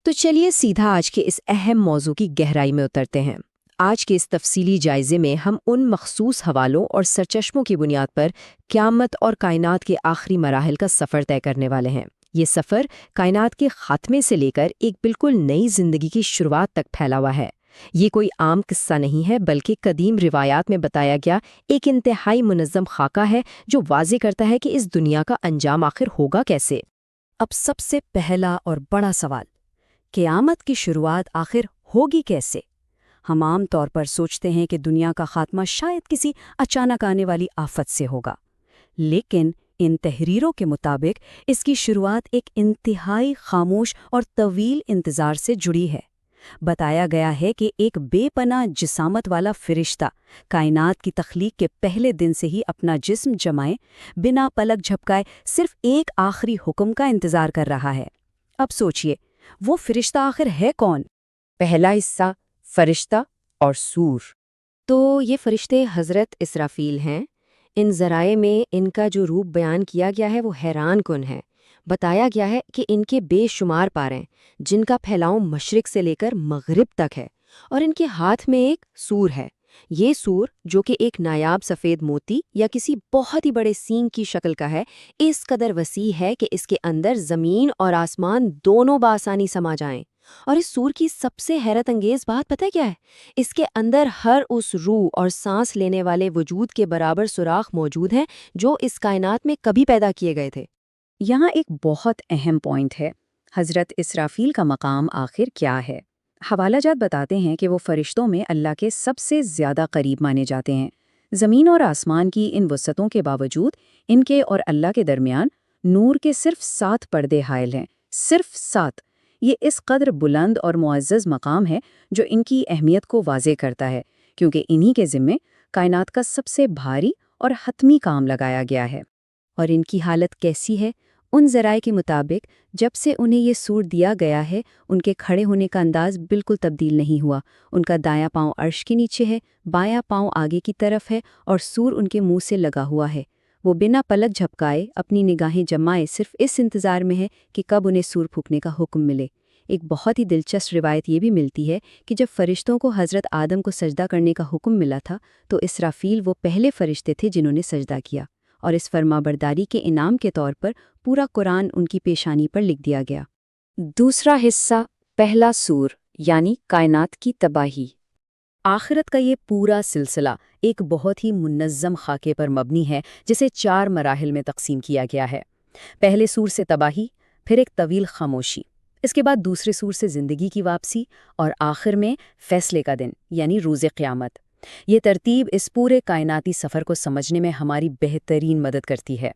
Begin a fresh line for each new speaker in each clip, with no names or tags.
تو چلیے سیدھا آج کے اس اہم موضوع کی گہرائی میں اترتے ہیں۔ آج کے اس تفصیلی جائزے میں ہم ان مخصوص حوالوں اور سرچشموں کی بنیاد پر قیامت اور کائنات کے آخری مراحل کا سفر طے کرنے والے ہیں۔ یہ سفر کائنات کے خاتمے سے لے کر ایک بالکل نئی زندگی کی شروعات تک پھیلا ہوا ہے۔ یہ کوئی عام قصہ نہیں ہے، بلکہ قدیم روایات میں بتایا گیا ایک انتہائی منظم خاکہ ہے جو واضح کرتا ہے کہ اس دنیا کا انجام آخر ہوگا کیسے۔
اب سب سے پہلا اور بڑا سوال، قیامت کی شروعات آخر ہوگی کیسے؟ ہم عام طور پر سوچتے ہیں کہ دنیا کا خاتمہ شاید کسی اچانک آنے والی آفت سے ہوگا، لیکن ان تحریروں کے مطابق اس کی شروعات ایک انتہائی خاموش اور طویل انتظار سے جڑی ہے۔ بتایا گیا ہے کہ ایک بے پناہ جسامت والا فرشتہ کائنات کی تخلیق کے پہلے دن سے ہی اپنا جسم جمائے، بنا پلک جھپکائے صرف ایک آخری حکم کا انتظار کر رہا ہے۔ اب سوچئے، وہ فرشتہ آخر ہے کون؟
پہلا حصہ، فرشتہ اور سور۔ تو یہ فرشتے حضرت اسرافیل ہیں۔ ان ذرائع میں ان کا جو روپ بیان کیا گیا ہے وہ حیران کن ہے۔ بتایا گیا ہے کہ ان کے بے شمار پار ہیں، جن کا پھیلاؤ مشرق سے لے کر مغرب تک ہے، اور ان کے ہاتھ میں ایک سور ہے۔ یہ سور، جو کہ ایک نایاب سفید موتی یا کسی بہت ہی بڑے سینگ کی شکل کا ہے، اس قدر وسیع ہے کہ اس کے اندر زمین اور آسمان دونوں بآسانی سما جائیں۔ اور اس سور کی سب سے حیرت انگیز بات پتہ کیا ہے؟ اس کے اندر ہر اس روح اور سانس لینے والے وجود کے برابر سوراخ موجود ہیں جو اس کائنات میں کبھی پیدا کیے گئے تھے۔
یہاں ایک بہت اہم پوائنٹ ہے، حضرت اسرافیل کا مقام آخر کیا ہے؟ حوالہ جات بتاتے ہیں کہ وہ فرشتوں میں اللہ کے سب سے زیادہ قریب مانے جاتے ہیں۔ زمین اور آسمان کی ان وسعتوں کے باوجود ان کے اور اللہ کے درمیان نور کے صرف 7 پردے حائل ہیں، صرف 7۔ یہ اس قدر بلند اور معزز مقام ہے جو ان کی اہمیت کو واضح کرتا ہے، کیونکہ انہی کے ذمے کائنات کا سب سے بھاری اور حتمی کام لگایا گیا ہے۔
اور ان کی حالت کیسی ہے؟ ان ذرائع کے مطابق جب سے انہیں یہ سور دیا گیا ہے، ان کے کھڑے ہونے کا انداز بالکل تبدیل نہیں ہوا۔ ان کا دایاں پاؤں عرش کے نیچے ہے، بایاں پاؤں آگے کی طرف ہے، اور سور ان کے منہ سے لگا ہوا ہے۔ وہ بنا پلک جھپکائے اپنی نگاہیں جمائے صرف اس انتظار میں ہے کہ کب انہیں سور پھونکنے کا حکم ملے۔ ایک بہت ہی دلچسپ روایت یہ بھی ملتی ہے کہ جب فرشتوں کو حضرت آدم کو سجدہ کرنے کا حکم ملا تھا تو اسرافیل وہ پہلے فرشتے تھے جنہوں نے سجدہ کیا، اور اس فرمانبرداری کے انعام کے طور پر پورا قرآن ان کی پیشانی پر لکھ دیا گیا۔
دوسرا حصہ، پہلا سور، یعنی کائنات کی تباہی۔ آخرت کا یہ پورا سلسلہ ایک بہت ہی منظم خاکے پر مبنی ہے جسے 4 مراحل میں تقسیم کیا گیا ہے۔ پہلے سور سے تباہی، پھر ایک طویل خاموشی، اس کے بعد دوسرے سور سے زندگی کی واپسی، اور آخر میں فیصلے کا دن یعنی روز قیامت۔ یہ ترتیب اس پورے کائناتی سفر کو سمجھنے میں ہماری بہترین مدد کرتی ہے۔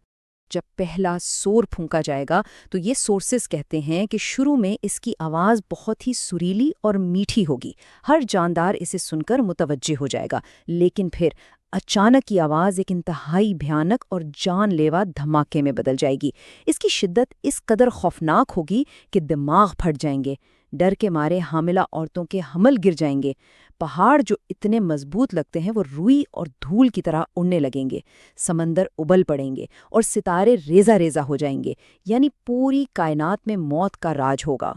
جب پہلا سور پھونکا جائے گا تو یہ سورسز کہتے ہیں کہ شروع میں اس کی آواز بہت ہی سریلی اور میٹھی ہوگی، ہر جاندار اسے سن کر متوجہ ہو جائے گا، لیکن پھر اچانک یہ آواز ایک انتہائی بھیانک اور جان لیوا دھماکے میں بدل جائے گی۔ اس کی شدت اس قدر خوفناک ہوگی کہ دماغ پھٹ جائیں گے، ڈر کے مارے حاملہ عورتوں کے حمل گر جائیں گے، پہاڑ جو اتنے مضبوط لگتے ہیں وہ روئی اور دھول کی طرح اڑنے لگیں گے، سمندر ابل پڑیں گے اور ستارے ریزہ ریزہ ہو جائیں گے، یعنی پوری کائنات میں موت کا راج ہوگا۔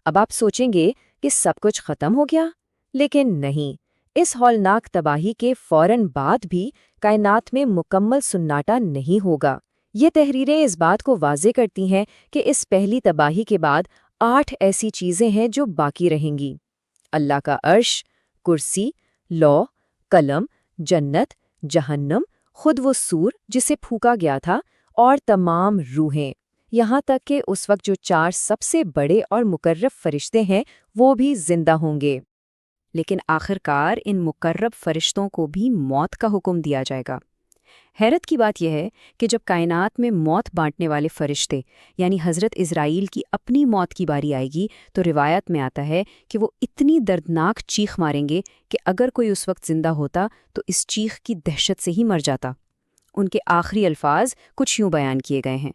اب آپ سوچیں گے کہ سب کچھ ختم ہو گیا، لیکن نہیں۔ اس ہولناک تباہی کے فوراً بعد بھی کائنات میں مکمل سناٹا نہیں ہوگا۔ یہ تحریریں اس بات کو واضح کرتی ہیں کہ اس پہلی تباہی کے بعد 8 ایسی چیزیں ہیں جو باقی رہیں گی: اللہ کا عرش، کرسی، لوح، قلم، جنت، جہنم، خود وہ سور جسے پھونکا گیا تھا، اور تمام روحیں، یہاں تک کہ اس وقت جو 4 سب سے بڑے اور مقرب فرشتے ہیں وہ بھی زندہ ہوں گے۔
لیکن آخرکار ان مقرب فرشتوں کو بھی موت کا حکم دیا جائے گا۔ حیرت کی بات یہ ہے کہ جب کائنات میں موت بانٹنے والے فرشتے یعنی حضرت عزرائیل کی اپنی موت کی باری آئے گی تو روایت میں آتا ہے کہ وہ اتنی دردناک چیخ ماریں گے کہ اگر کوئی اس وقت زندہ ہوتا تو اس چیخ کی دہشت سے ہی مر جاتا۔ ان کے آخری الفاظ کچھ یوں بیان کیے گئے ہیں: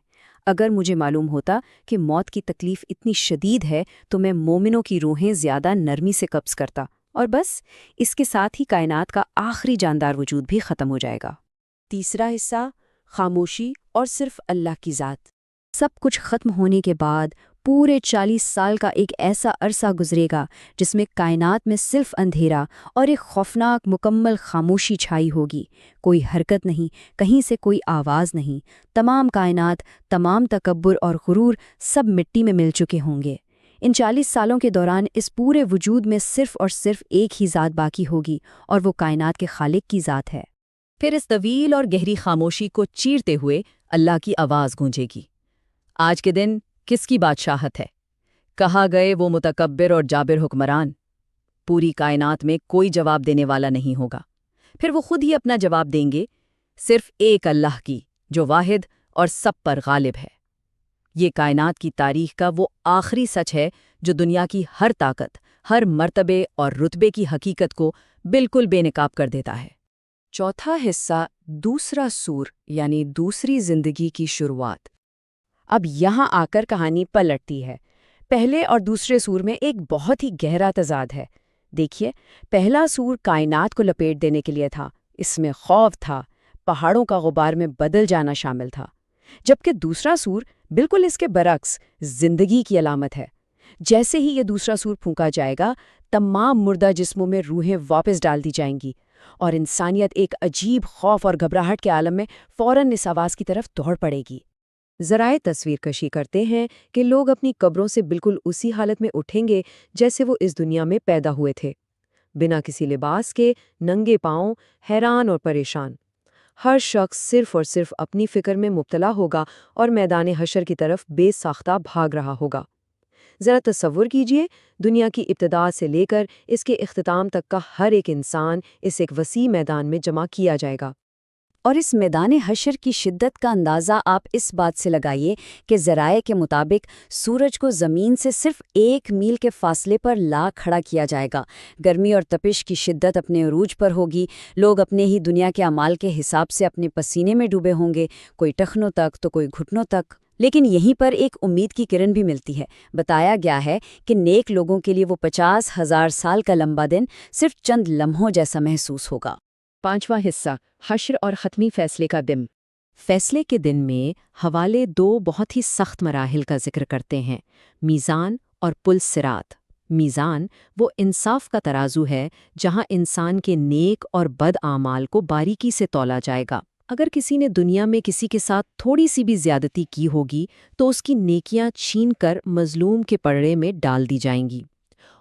اگر مجھے معلوم ہوتا کہ موت کی تکلیف اتنی شدید ہے تو میں مومنوں کی روحیں زیادہ نرمی سے قبض کرتا، اور بس اس کے ساتھ ہی کائنات کا آخری جاندار وجود بھی ختم ہو جائے گا۔
تیسرا حصہ، خاموشی اور صرف اللہ کی ذات۔
سب کچھ ختم ہونے کے بعد پورے 40 سال کا ایک ایسا عرصہ گزرے گا جس میں کائنات میں صرف اندھیرا اور ایک خوفناک مکمل خاموشی چھائی ہوگی۔ کوئی حرکت نہیں، کہیں سے کوئی آواز نہیں، تمام کائنات، تمام تکبر اور غرور سب مٹی میں مل چکے ہوں گے۔ ان 40 سالوں کے دوران اس پورے وجود میں صرف اور صرف ایک ہی ذات باقی ہوگی، اور وہ کائنات کے خالق کی ذات ہے۔
پھر اس طویل اور گہری خاموشی کو چیرتے ہوئے اللہ کی آواز گونجے گی، آج کے دن کس کی بادشاہت ہے؟ کہا گئے وہ متکبر اور جابر حکمران۔ پوری کائنات میں کوئی جواب دینے والا نہیں ہوگا۔ پھر وہ خود ہی اپنا جواب دیں گے، صرف ایک اللہ کی، جو واحد اور سب پر غالب ہے۔ یہ کائنات کی تاریخ کا وہ آخری سچ ہے جو دنیا کی ہر طاقت، ہر مرتبے اور رتبے کی حقیقت کو بالکل بے نقاب کر دیتا ہے۔
چوتھا حصہ، دوسرا سور یعنی دوسری زندگی کی شروعات۔ اب یہاں آ کر کہانی پلٹتی ہے۔ پہلے اور دوسرے سور میں ایک بہت ہی گہرا تضاد ہے۔ دیکھیے، پہلا سور کائنات کو لپیٹ دینے کے لیے تھا، اس میں خوف تھا، پہاڑوں کا غبار میں بدل جانا شامل تھا، جبکہ دوسرا سور بالکل اس کے برعکس زندگی کی علامت ہے۔ جیسے ہی یہ دوسرا سور پھونکا جائے گا، تمام مردہ جسموں میں روحیں واپس ڈال دی جائیں گی، اور انسانیت ایک عجیب خوف اور گھبراہٹ کے عالم میں فوراً اس آواز کی طرف دوڑ پڑے گی۔ ذرائع تصویر کشی کرتے ہیں کہ لوگ اپنی قبروں سے بالکل اسی حالت میں اٹھیں گے جیسے وہ اس دنیا میں پیدا ہوئے تھے، بنا کسی لباس کے، ننگے پاؤں، حیران اور پریشان۔ ہر شخص صرف اور صرف اپنی فکر میں مبتلا ہوگا اور میدان حشر کی طرف بے ساختہ بھاگ رہا ہوگا۔ ذرا تصور کیجئے، دنیا کی ابتدا سے لے کر اس کے اختتام تک کا ہر ایک انسان اس ایک وسیع میدان میں جمع کیا جائے گا۔
اور اس میدان حشر کی شدت کا اندازہ آپ اس بات سے لگائیے کہ ذرائع کے مطابق سورج کو زمین سے صرف 1 میل کے فاصلے پر لا کھڑا کیا جائے گا۔ گرمی اور تپش کی شدت اپنے عروج پر ہوگی، لوگ اپنے ہی دنیا کے اعمال کے حساب سے اپنے پسینے میں ڈوبے ہوں گے، کوئی ٹخنوں تک تو کوئی گھٹنوں تک۔ لیکن یہیں پر ایک امید کی کرن بھی ملتی ہے۔ بتایا گیا ہے کہ نیک لوگوں کے لیے وہ 50,000 سال کا لمبا دن صرف چند لمحوں جیسا محسوس ہوگا۔
پانچواں حصہ، حشر اور حتمی فیصلے کا دن۔ فیصلے کے دن میں حوالے 2 بہت ہی سخت مراحل کا ذکر کرتے ہیں، میزان اور پل صراط۔ میزان وہ انصاف کا ترازو ہے جہاں انسان کے نیک اور بد اعمال کو باریکی سے تولا جائے گا۔ اگر کسی نے دنیا میں کسی کے ساتھ تھوڑی سی بھی زیادتی کی ہوگی تو اس کی نیکیاں چھین کر مظلوم کے پڑڑے میں ڈال دی جائیں گی۔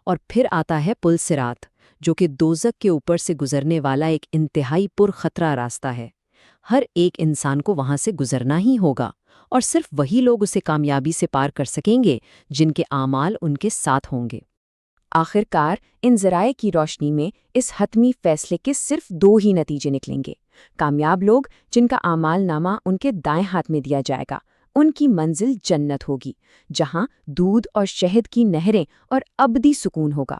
اور پھر آتا ہے پل صراط، جو کہ دوزخ کے اوپر سے گزرنے والا ایک انتہائی پر خطرہ راستہ ہے۔ ہر ایک انسان کو وہاں سے گزرنا ہی ہوگا، اور صرف وہی لوگ اسے کامیابی سے پار کر سکیں گے جن کے اعمال ان کے ساتھ ہوں گے۔ آخر کار ان ذرائع کی روشنی میں اس حتمی فیصلے کے صرف 2 ہی نتیجے نکلیں گے۔ کامیاب لوگ جن کا اعمال نامہ ان کے دائیں ہاتھ میں دیا جائے گا، ان کی منزل جنت ہوگی، جہاں دودھ اور شہد کی نہریں اور ابدی سکون ہوگا۔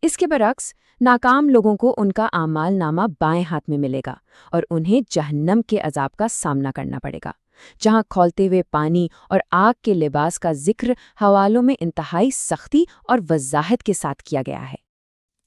اس کے برعکس ناکام لوگوں کو ان کا اعمال نامہ بائیں ہاتھ میں ملے گا، اور انہیں جہنم کے عذاب کا سامنا کرنا پڑے گا، جہاں کھولتے ہوئے پانی اور آگ کے لباس کا ذکر حوالوں میں انتہائی سختی اور وضاحت کے ساتھ کیا گیا ہے۔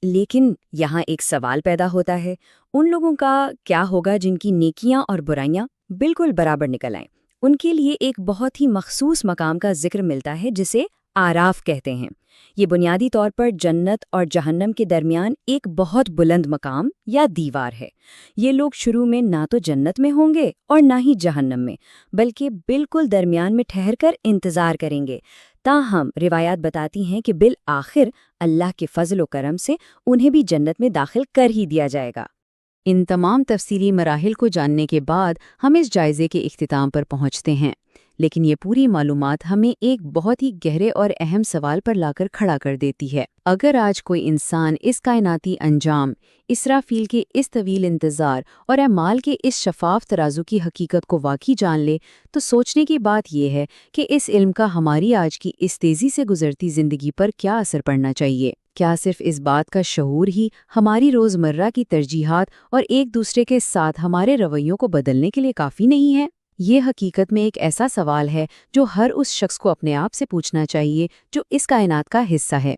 لیکن یہاں ایک سوال پیدا ہوتا ہے، ان لوگوں کا کیا ہوگا جن کی نیکیاں اور برائیاں بالکل برابر نکل آئیں؟ ان کے لیے ایک بہت ہی مخصوص مقام کا ذکر ملتا ہے جسے آراف کہتے ہیں۔ یہ بنیادی طور پر جنت اور جہنم کے درمیان ایک بہت بلند مقام یا دیوار ہے۔ یہ لوگ شروع میں نہ تو جنت میں ہوں گے اور نہ ہی جہنم میں، بلکہ بالکل درمیان میں ٹھہر کر انتظار کریں گے۔ تاہم روایات بتاتی ہیں کہ بالآخر اللہ کے فضل و کرم سے انہیں بھی جنت میں داخل کر ہی دیا جائے گا۔
ان تمام تفصیلی مراحل کو جاننے کے بعد ہم اس جائزے کے اختتام پر پہنچتے ہیں، لیکن یہ پوری معلومات ہمیں ایک بہت ہی گہرے اور اہم سوال پر لا کر کھڑا کر دیتی ہے۔ اگر آج کوئی انسان اس کائناتی انجام، اسرافیل کے اس طویل انتظار اور اعمال کے اس شفاف ترازو کی حقیقت کو واقعی جان لے، تو سوچنے کی بات یہ ہے کہ اس علم کا ہماری آج کی اس تیزی سے گزرتی زندگی پر کیا اثر پڑنا چاہیے۔ کیا صرف اس بات کا شعور ہی ہماری روزمرہ کی ترجیحات اور ایک دوسرے کے ساتھ ہمارے رویوں کو بدلنے کے لیے کافی نہیں ہے؟ یہ حقیقت میں ایک ایسا سوال ہے جو ہر اس شخص کو اپنے آپ سے پوچھنا چاہیے جو اس کائنات کا حصہ ہے۔